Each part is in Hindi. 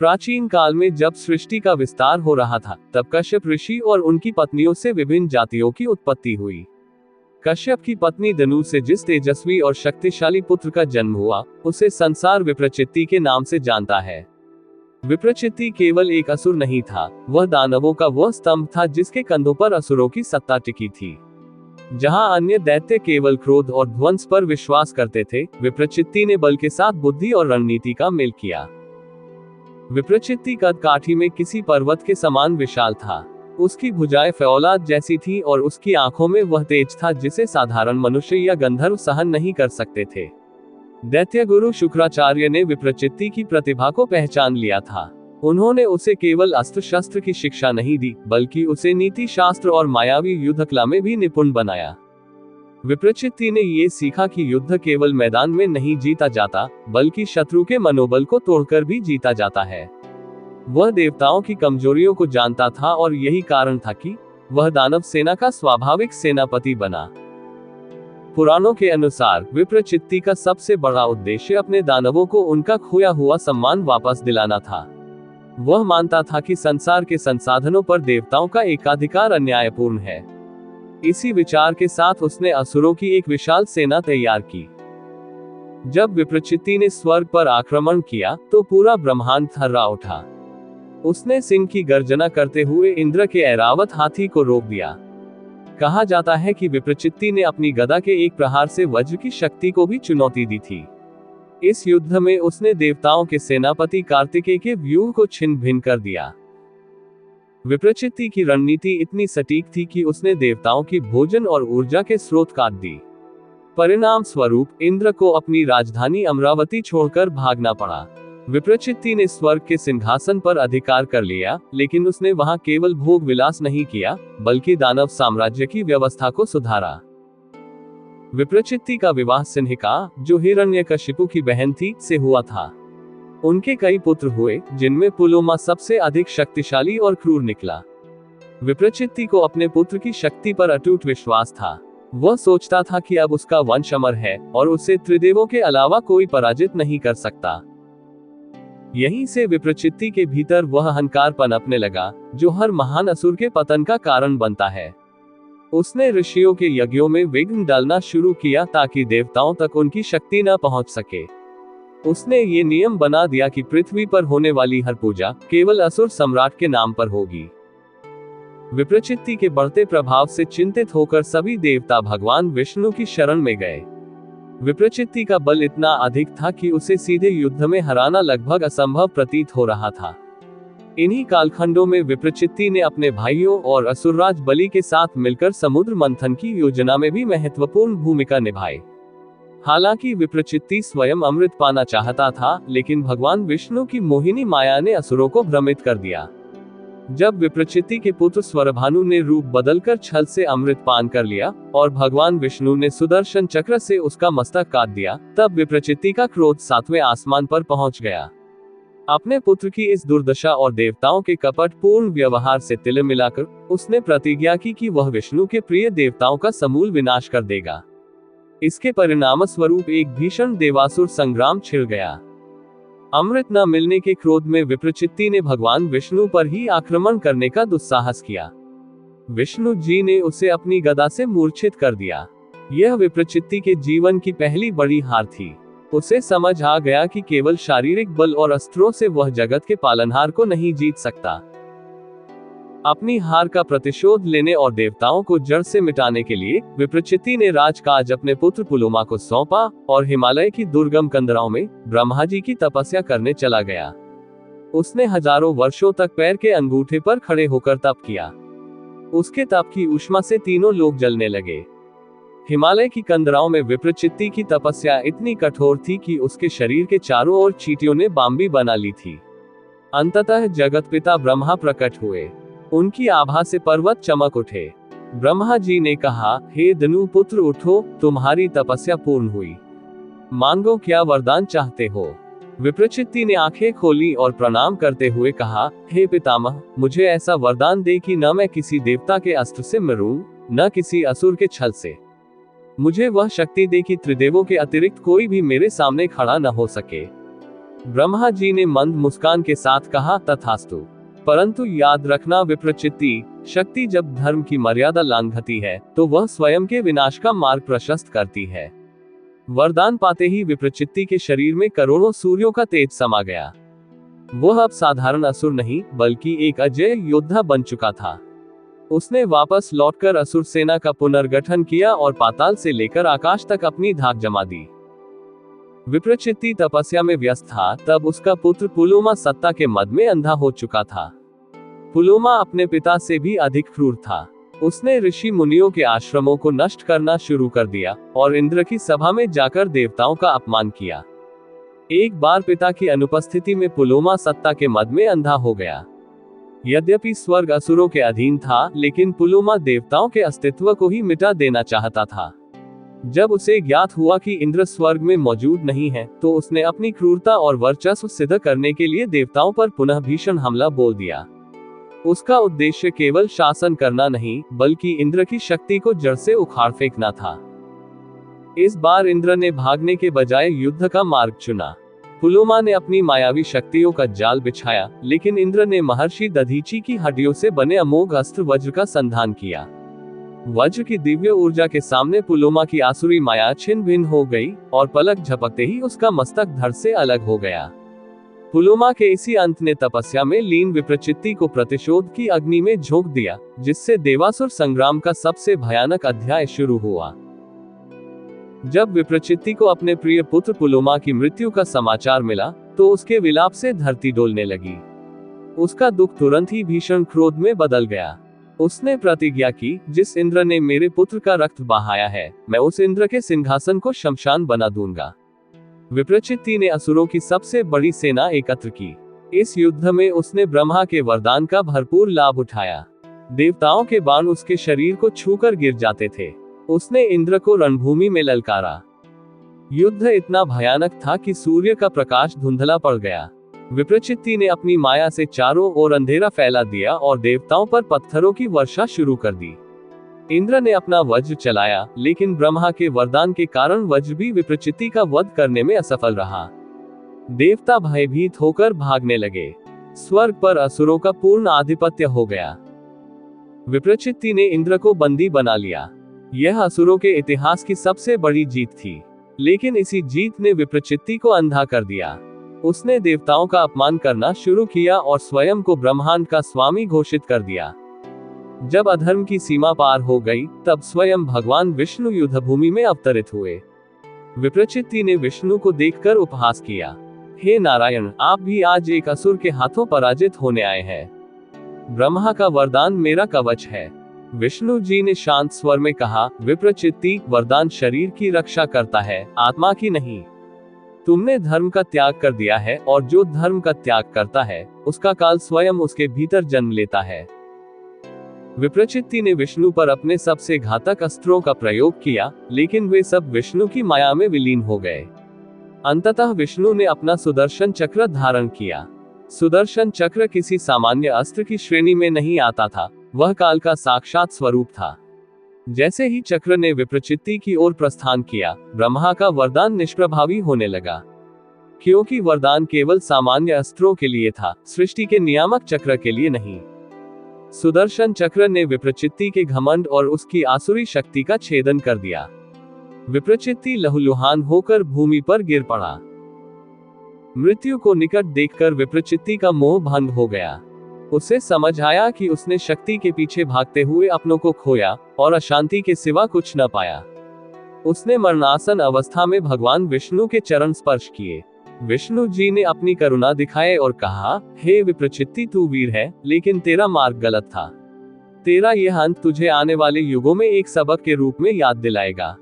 प्राचीन काल में जब सृष्टि का विस्तार हो रहा था, तब कश्यप ऋषि और उनकी पत्नियों से विभिन्न जातियों की उत्पत्ति हुई। कश्यप की पत्नी दनु से जिस तेजस्वी और शक्तिशाली पुत्र का जन्म हुआ, उसे संसार विप्रचित्ति के नाम से जानता है। विप्रचित्ति केवल एक असुर नहीं था, वह दानवों का वह स्तंभ था जिसके कंधों पर असुरों की सत्ता टिकी थी। जहां अन्य दैत्य केवल क्रोध और ध्वंस पर विश्वास करते थे, विप्रचित्ति ने बल के साथ बुद्धि और रणनीति का मेल किया। विप्रचित्ति कद काठी में किसी पर्वत के समान विशाल था। उसकी भुजाएं फौलाद जैसी थी और उसकी आंखों में वह तेज था जिसे साधारण मनुष्य या गंधर्व सहन नहीं कर सकते थे। दैत्य गुरु शुक्राचार्य ने विप्रचित्ति की प्रतिभा को पहचान लिया था। उन्होंने उसे केवल अस्त्र शस्त्र की शिक्षा नहीं दी, बल्कि उसे नीति शास्त्र और मायावी युद्धकला में भी निपुण बनाया। विप्रचित्ति ने ये सीखा कि युद्ध केवल मैदान में नहीं जीता जाता, बल्कि शत्रु के मनोबल को तोड़कर भी जीता जाता है। वह देवताओं की कमजोरियों को जानता था और यही कारण था कि वह दानव सेना का स्वाभाविक सेनापति बना। पुराणों के अनुसार विप्रचित्ति का सबसे बड़ा उद्देश्य अपने दानवों को उनका खोया हुआ सम्मान वापस दिलाना था। वह मानता था कि संसार के संसाधनों पर देवताओं का एकाधिकार अन्यायपूर्ण है। इसी विचार के साथ उसने असुरों की एक विशाल सेना तैयार की। जब विप्रचित्ति ने स्वर्ग पर आक्रमण किया, तो पूरा ब्रह्मांड थर्रा उठा। उसने सिंह की गर्जना करते हुए इंद्र के ऐरावत हाथी को रोक दिया। कहा जाता है कि विप्रचित्ति ने अपनी गदा के एक प्रहार से वज्र की शक्ति को भी चुनौती दी थी। इस युद्ध में उसने देवताओं के सेनापति कार्तिकेय के व्यूह को छिन्न भिन्न कर दिया। विप्रचित्ति की रणनीति इतनी सटीक थी कि उसने देवताओं की भोजन और ऊर्जा के स्रोत काट दी। परिणाम स्वरूप इंद्र को अपनी राजधानी अमरावती छोड़कर भागना पड़ा। विप्रचित्ति ने स्वर्ग के सिंहासन पर अधिकार कर लिया, लेकिन उसने वहां केवल भोग विलास नहीं किया, बल्कि दानव साम्राज्य की व्यवस्था को सुधारा। विप्रचित्ति का विवाह सिन्हिका, जो हिरण्यकशिपु की बहन थी, से हुआ था। उनके कई पुत्र हुए, जिनमें पुलोमा सबसे अधिक शक्तिशाली और क्रूर निकला। विप्रचित्ति को अपने पुत्र की शक्ति पर अटूट विश्वास था। वह सोचता था कि अब उसका वंश अमर है और उसे त्रिदेवों के अलावा कोई पराजित नहीं कर सकता। यहीं से विप्रचित्ति के भीतर वह अहंकार पनपने लगा, जो हर महान असुर के पतन का कारण बनता है। उसने ऋषियों के यज्ञों में विघ्न डालना शुरू किया ताकि देवताओं तक उनकी शक्ति न पहुंच सके। उसने ये नियम बना दिया कि पृथ्वी पर होने वाली हर पूजा केवल असुर सम्राट के नाम पर होगी। विप्रचित्ति के बढ़ते प्रभाव से चिंतित होकर सभी देवता भगवान विष्णु की शरण में गए। विप्रचित्ति का बल इतना अधिक था कि उसे सीधे युद्ध में हराना लगभग असंभव प्रतीत हो रहा था। इन्हीं कालखंडों में विप्रचित्ति ने अपने भाइयों और असुरराज बलि के साथ मिलकर समुद्र मंथन की योजना में भी महत्वपूर्ण भूमिका निभाई। हालांकि विप्रचित्ति स्वयं अमृत पाना चाहता था, लेकिन भगवान विष्णु की मोहिनी माया ने असुरों को भ्रमित कर दिया। जब विप्रचित्ति के पुत्र स्वरभानु ने रूप बदलकर छल से अमृत पान कर लिया और भगवान विष्णु ने सुदर्शन चक्र से उसका मस्तक काट दिया, तब विप्रचित्ति का क्रोध 7वें आसमान पर पहुंच गया। अपने पुत्र की इस दुर्दशा और देवताओं के कपट पूर्ण व्यवहार से तिल मिलाकर उसने प्रतिज्ञा की कि वह विष्णु के प्रिय देवताओं का समूल विनाश कर देगा। इसके परिणाम स्वरूप एक भीषण देवासुर संग्राम छिड़ गया। अमृत न मिलने के क्रोध में विप्रचित्ति ने भगवान विष्णु पर ही आक्रमण करने का दुस्साहस किया। विष्णु जी ने उसे अपनी गदा से मूर्छित कर दिया। यह विप्रचित्ति के जीवन की पहली बड़ी हार थी। उसे समझ आ गया कि केवल शारीरिक बल और अस्त्रों से वह जगत के पालनहार को नहीं जीत सकता। अपनी हार का प्रतिशोध लेने और देवताओं को जड़ से मिटाने के लिए विप्रचित्ति ने राजकाज अपने पुत्र पुलोमा को सौंपा और हिमालय की दुर्गम कंदराओं में ब्रह्मा जी की तपस्या करने चला गया। उसने हजारों वर्षों तक पैर के अंगूठे पर खड़े होकर तप किया। उसके तप की ऊष्मा से तीनों लोग जलने लगे। हिमालय की कंदराओं में विप्रचित्ति की तपस्या इतनी कठोर थी कि उसके शरीर के चारों ओर चींटियों ने बांबी बना ली थी। अंततः जगत पिता ब्रह्मा प्रकट हुए। उनकी आभा से पर्वत चमक उठे। ब्रह्मा जी ने कहा, हे धनु पुत्र उठो, तुम्हारी तपस्या पूर्ण हुई। मांगो, क्या वरदान चाहते हो। विप्रचित्ति ने आंखें खोली और प्रणाम करते हुए कहा, हे पितामह, मुझे ऐसा वरदान दे कि न मैं किसी देवता के अस्त्र से मरूं, न किसी असुर के छल से। मुझे वह शक्ति दे कि त्रिदेवों के अतिरिक्त कोई भी मेरे सामने खड़ा न हो सके। ब्रह्मा जी ने मंद मुस्कान के साथ कहा, तथास्तु। परंतु याद रखना विप्रचित्ति, शक्ति जब धर्म की मर्यादा लांघती है तो वह स्वयं के विनाश का मार्ग प्रशस्त करती है। वरदान पाते ही विप्रचित्ति के शरीर में करोड़ों सूर्यों का तेज समा गया। वह अब साधारण असुर नहीं बल्कि एक अजेय योद्धा बन चुका था। उसने वापस लौटकर असुर सेना का पुनर्गठन किया और पाताल से लेकर आकाश तक अपनी धाक जमा दी। विप्रचित्ति तपस्या में व्यस्त था, तब उसका पुत्र पुलोमा सत्ता के मद में अंधा हो चुका था। पुलोमा अपने पिता से भी अधिक क्रूर था। उसने ऋषि मुनियों के आश्रमों को नष्ट करना शुरू कर दिया और इंद्र की सभा में जाकर देवताओं का अपमान किया। एक बार पिता की अनुपस्थिति में पुलोमा सत्ता के मद में अंधा हो गया। यद्यपि स्वर्ग असुरों के अधीन था, लेकिन पुलोमा देवताओं के अस्तित्व को ही मिटा देना चाहता था। जब उसे ज्ञात हुआ कि इंद्र स्वर्ग में मौजूद नहीं है, तो उसने अपनी क्रूरता और वर्चस्व सिद्ध करने के लिए देवताओं पर पुनः भीषण हमला बोल दिया। उसका उद्देश्य केवल शासन करना नहीं, बल्कि इंद्र की शक्ति को जड़ से उखाड़ फेंकना था। इस बार इंद्र ने भागने के बजाय युद्ध का मार्ग चुना। पुलोमा ने अपनी मायावी शक्तियों का जाल बिछाया, लेकिन इंद्र ने महर्षि दधीची की हड्डियों से बने अमोघ अस्त्र वज्र का संधान किया। वज्र की दिव्य ऊर्जा के सामने पुलोमा की आसुरी माया छिन्न भिन्न हो गई और पलक झपकते ही उसका मस्तक धड़ से अलग हो गया। पुलोमा के इसी अंत ने तपस्या में लीन विप्रचित्ति को प्रतिशोध की अग्नि में झोंक दिया, जिससे देवासुर संग्राम का सबसे भयानक अध्याय शुरू हुआ। जब विप्रचित्ति को अपने प्रिय पुत्र पुलोमा की मृत्यु का समाचार मिला, तो उसके विलाप से धरती डोलने लगी। उसका दुख तुरंत ही भीषण क्रोध में बदल गया। उसने प्रतिज्ञा की, जिस इंद्र ने मेरे पुत्र का रक्त बहाया है, मैं उस इंद्र के सिंहासन को शमशान बना दूंगा। विप्रचित्ति ने असुरों की सबसे बड़ी सेना एकत्र की। इस युद्ध में उसने ब्रह्मा के वरदान का भरपूर लाभ उठाया। देवताओं के बाण उसके शरीर को छूकर गिर जाते थे। उसने इंद्र को रणभूमि में ललकारा। युद्ध इतना भयानक था कि सूर्य का प्रकाश धुंधला पड़ गया। विप्रचित्ति ने अपनी माया से चारों ओर अंधेरा फैला दिया और देवताओं पर पत्थरों की वर्षा शुरू कर दी। इंद्र ने अपना वज्र चलाया, लेकिन ब्रह्मा के वरदान के कारण वज्र भी विप्रचित्ति का वध करने में असफल रहा। देवता भयभीत होकर भागने लगे। स्वर्ग पर असुरों का पूर्ण आधिपत्य हो गया। विप्रचित्ति ने इंद्र को बंदी बना लिया। यह असुरों के इतिहास की सबसे बड़ी जीत थी, लेकिन इसी जीत ने विप्रचित्ति को अंधा कर दिया। उसने देवताओं का अपमान करना शुरू किया और स्वयं को ब्रह्मांड का स्वामी घोषित कर दिया। जब अधर्म की सीमा पार हो गई, तब स्वयं भगवान विष्णु युद्धभूमि में अवतरित हुए। विप्रचित्ति ने विष्णु को देखकर उपहास किया, हे नारायण, आप भी आज एक असुर के हाथों पराजित होने आए हैं। ब्रह्मा का वरदान मेरा कवच है। विष्णु जी ने शांत स्वर में कहा, विप्रचित्ति, वरदान शरीर की रक्षा करता है, आत्मा की नहीं। तुमने धर्म का त्याग कर दिया है, और जो धर्म का त्याग करता है, उसका काल स्वयं उसके भीतर जन्म लेता है। विप्रचित्ति ने विष्णु पर अपने सबसे घातक अस्त्रों का प्रयोग किया, लेकिन वे सब विष्णु की माया में विलीन हो गए। अंततः विष्णु ने अपना सुदर्शन चक्र धारण किया। सुदर्शन चक्र किसी सामान्य अस्त्र की श्रेणी में नहीं आता था, वह काल का साक्षात स्वरूप था। जैसे ही चक्र ने विप्रचित्ति की ओर प्रस्थान किया, ब्रह्मा का वरदान निष्प्रभावी होने लगा। क्योंकि वरदान केवल सामान्य अस्त्रों के लिए था, सृष्टि के नियामक चक्र के लिए नहीं। सुदर्शन चक्र ने विप्रचित्ति के घमंड और उसकी आसुरी शक्ति का छेदन कर दिया। विप्रचित्ति लहूलुहान होकर भूमि पर गिर पड़ा। मृत्यु को निकट देखकर विप्रचित्ति का मोह भंग हो गया। उसे समझ आया कि उसने शक्ति के पीछे भागते हुए अपनों को खोया और अशांति के सिवा कुछ न पाया। उसने मरणासन अवस्था में भगवान विष्णु के चरण स्पर्श किए। विष्णु जी ने अपनी करुणा दिखाए और कहा, हे विप्रचित्ति, तू वीर है, लेकिन तेरा मार्ग गलत था। तेरा यह अंत तुझे आने वाले युगों में एक सबक के रूप में याद दिलाएगा।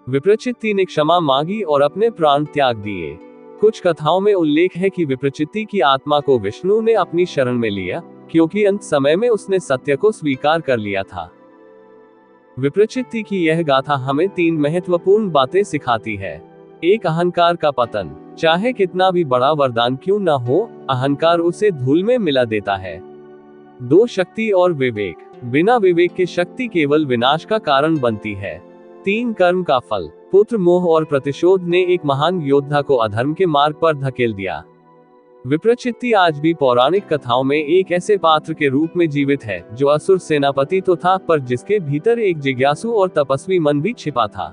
विप्रचित्ति ने क्षमा मांगी और अपने प्राण त्याग दिए। कुछ कथाओं में उल्लेख है कि विप्रचित्ति की आत्मा को विष्णु ने अपनी शरण में लिया, क्योंकि अंत समय में उसने सत्य को स्वीकार कर लिया था। विप्रचित्ति की यह गाथा हमें 3 महत्वपूर्ण बातें सिखाती है। 1, अहंकार का पतन। चाहे कितना भी बड़ा वरदान क्यों न हो, अहंकार उसे धूल में मिला देता है। 2, शक्ति और विवेक। बिना विवेक के शक्ति केवल विनाश का कारण बनती है। 3 कर्म का फल। पुत्र मोह और प्रतिशोध ने एक महान योद्धा को अधर्म के मार्ग पर धकेल दिया। विप्रचित्ति आज भी पौराणिक कथाओं में एक ऐसे पात्र के रूप में जीवित है जो असुर सेनापति तो था, पर जिसके भीतर एक जिज्ञासु और तपस्वी मन भी छिपा था।